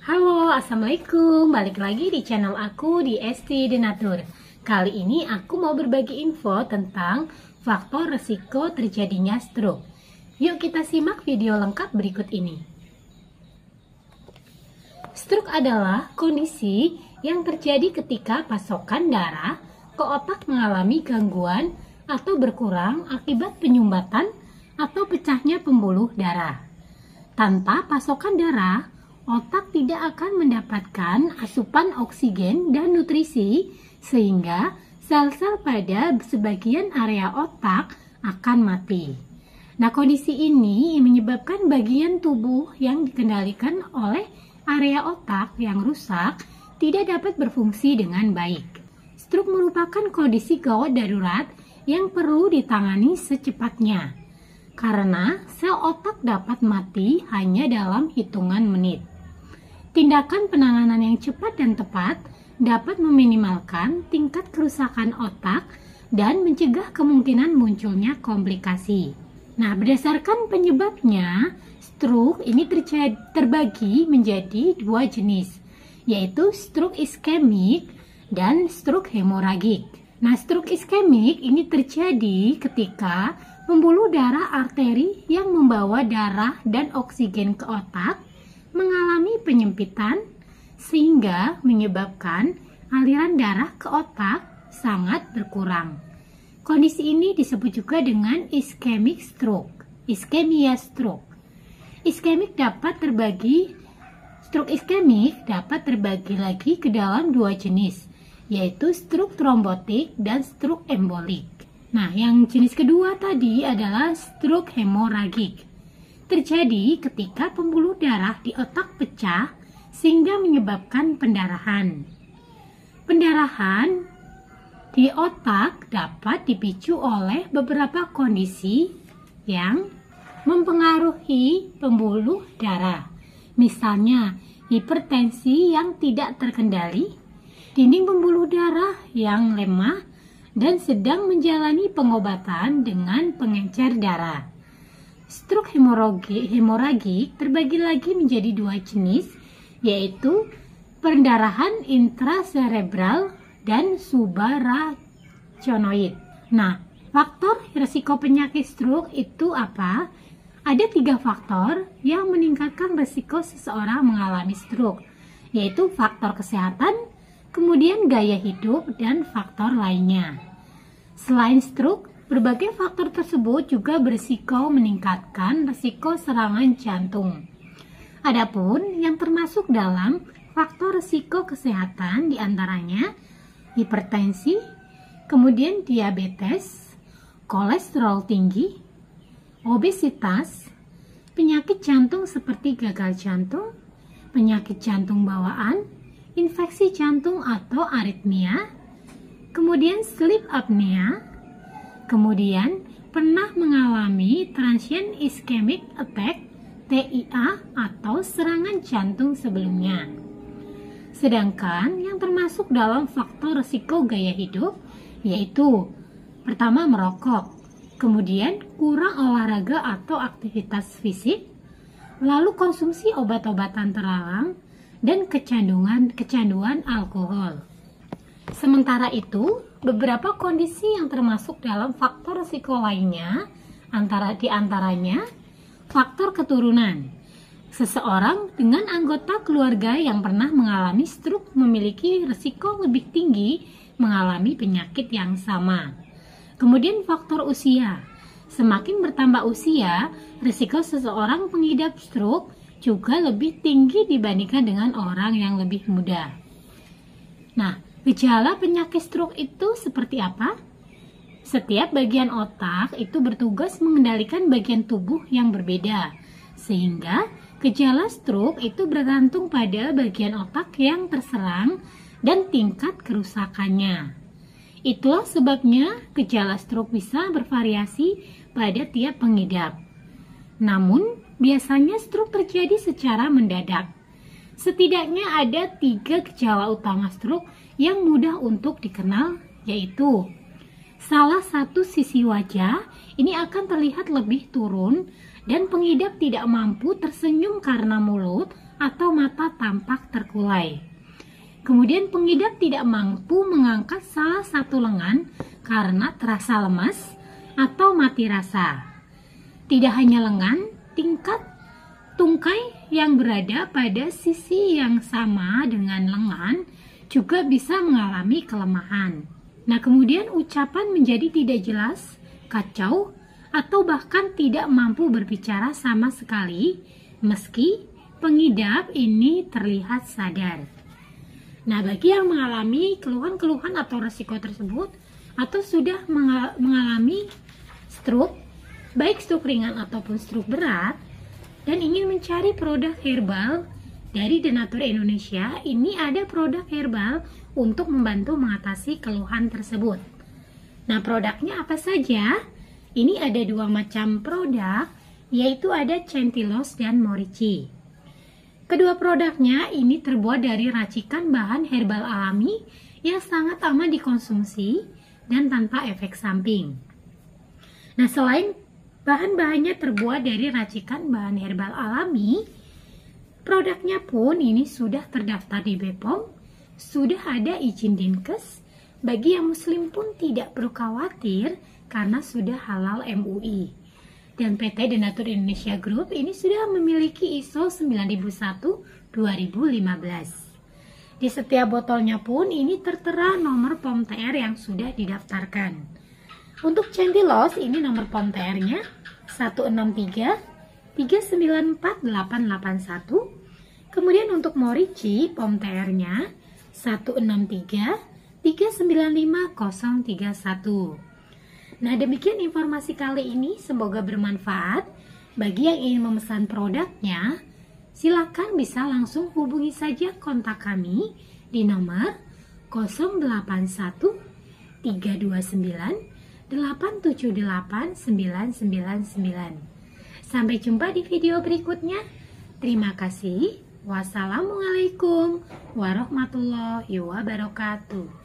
Halo, assalamualaikum. Balik lagi di channel aku di Esti Denatur. Kali ini aku mau berbagi info tentang faktor resiko terjadinya stroke. Yuk kita simak video lengkap berikut ini. Stroke adalah kondisi yang terjadi ketika pasokan darah ke otak mengalami gangguan atau berkurang akibat penyumbatan atau pecahnya pembuluh darah. Tanpa pasokan darah, otak tidak akan mendapatkan asupan oksigen dan nutrisi sehingga sel-sel pada sebagian area otak akan mati. Nah, kondisi ini menyebabkan bagian tubuh yang dikendalikan oleh area otak yang rusak tidak dapat berfungsi dengan baik. Stroke merupakan kondisi gawat darurat yang perlu ditangani secepatnya karena sel otak dapat mati hanya dalam hitungan menit. Tindakan penanganan yang cepat dan tepat dapat meminimalkan tingkat kerusakan otak dan mencegah kemungkinan munculnya komplikasi. Nah, berdasarkan penyebabnya, stroke ini terbagi menjadi dua jenis, yaitu stroke iskemik dan stroke hemoragik. Nah, stroke iskemik ini terjadi ketika pembuluh darah arteri yang membawa darah dan oksigen ke otak mengalami penyempitan sehingga menyebabkan aliran darah ke otak sangat berkurang. Kondisi ini disebut juga dengan ischemic stroke, ischemia stroke. Stroke iskemik dapat terbagi lagi ke dalam dua jenis, yaitu stroke trombotik dan stroke embolik. Nah, yang jenis kedua tadi adalah stroke hemoragik. Terjadi ketika pembuluh darah di otak pecah sehingga menyebabkan pendarahan. Pendarahan di otak dapat dipicu oleh beberapa kondisi yang mempengaruhi pembuluh darah. Misalnya, hipertensi yang tidak terkendali, dinding pembuluh darah yang lemah, dan sedang menjalani pengobatan dengan pengencer darah. Stroke hemoragik terbagi lagi menjadi dua jenis, yaitu pendarahan intracerebral dan subarachnoid. Nah, faktor risiko penyakit stroke itu apa? Ada 3 faktor yang meningkatkan risiko seseorang mengalami stroke, yaitu faktor kesehatan, kemudian gaya hidup, dan faktor lainnya. Selain stroke, berbagai faktor tersebut juga berisiko meningkatkan risiko serangan jantung. Adapun yang termasuk dalam faktor risiko kesehatan diantaranya hipertensi, kemudian diabetes, kolesterol tinggi, obesitas, penyakit jantung seperti gagal jantung, penyakit jantung bawaan, infeksi jantung atau aritmia, kemudian sleep apnea, kemudian pernah mengalami transient ischemic attack (TIA) atau serangan jantung sebelumnya. Sedangkan yang termasuk dalam faktor risiko gaya hidup yaitu pertama merokok, kemudian kurang olahraga atau aktivitas fisik, lalu konsumsi obat-obatan terlarang, dan kecanduan alkohol. Sementara itu, beberapa kondisi yang termasuk dalam faktor risiko lainnya diantaranya faktor keturunan. Seseorang dengan anggota keluarga yang pernah mengalami stroke memiliki risiko lebih tinggi mengalami penyakit yang sama. Kemudian faktor usia. Semakin bertambah usia, risiko seseorang pengidap stroke juga lebih tinggi dibandingkan dengan orang yang lebih muda. Nah, gejala penyakit stroke itu seperti apa? Setiap bagian otak itu bertugas mengendalikan bagian tubuh yang berbeda, sehingga gejala stroke itu bergantung pada bagian otak yang terserang dan tingkat kerusakannya. Itulah sebabnya gejala stroke bisa bervariasi pada tiap pengidap. Namun, biasanya stroke terjadi secara mendadak. Setidaknya ada 3 gejala utama stroke yang mudah untuk dikenal, yaitu salah satu sisi wajah ini akan terlihat lebih turun dan pengidap tidak mampu tersenyum karena mulut atau mata tampak terkulai. Kemudian pengidap tidak mampu mengangkat salah satu lengan karena terasa lemas atau mati rasa. Tidak hanya lengan, tingkat tungkai yang berada pada sisi yang sama dengan lengan juga bisa mengalami kelemahan. Nah, kemudian ucapan menjadi tidak jelas, kacau, atau bahkan tidak mampu berbicara sama sekali meski pengidap ini terlihat sadar. Nah, bagi yang mengalami keluhan-keluhan atau resiko tersebut atau sudah mengalami stroke, baik stroke ringan ataupun stroke berat, dan ingin mencari produk herbal dari Denatur Indonesia, ini ada produk herbal untuk membantu mengatasi keluhan tersebut. Nah, produknya apa saja? Ini ada dua macam produk, yaitu ada Centilos dan Morici. Kedua produknya ini terbuat dari racikan bahan herbal alami yang sangat aman dikonsumsi dan tanpa efek samping. Nah, selain bahan-bahannya terbuat dari racikan bahan herbal alami, produknya pun ini sudah terdaftar di BPOM, sudah ada izin Dinkes. Bagi yang muslim pun tidak perlu khawatir karena sudah halal MUI. Dan PT Denatur Indonesia Group ini sudah memiliki ISO 9001-2015. Di setiap botolnya pun ini tertera nomor POM TR yang sudah didaftarkan. Untuk Centilos ini nomor POM TR-nya 163 394 881. Kemudian untuk Morici POM TR-nya 163 395 031. Nah, demikian informasi kali ini, semoga bermanfaat. Bagi yang ingin memesan produknya, silakan bisa langsung hubungi saja kontak kami di nomor 081 329 878 999. Sampai jumpa di video berikutnya. Terima kasih. Wassalamualaikum warahmatullahi wabarakatuh.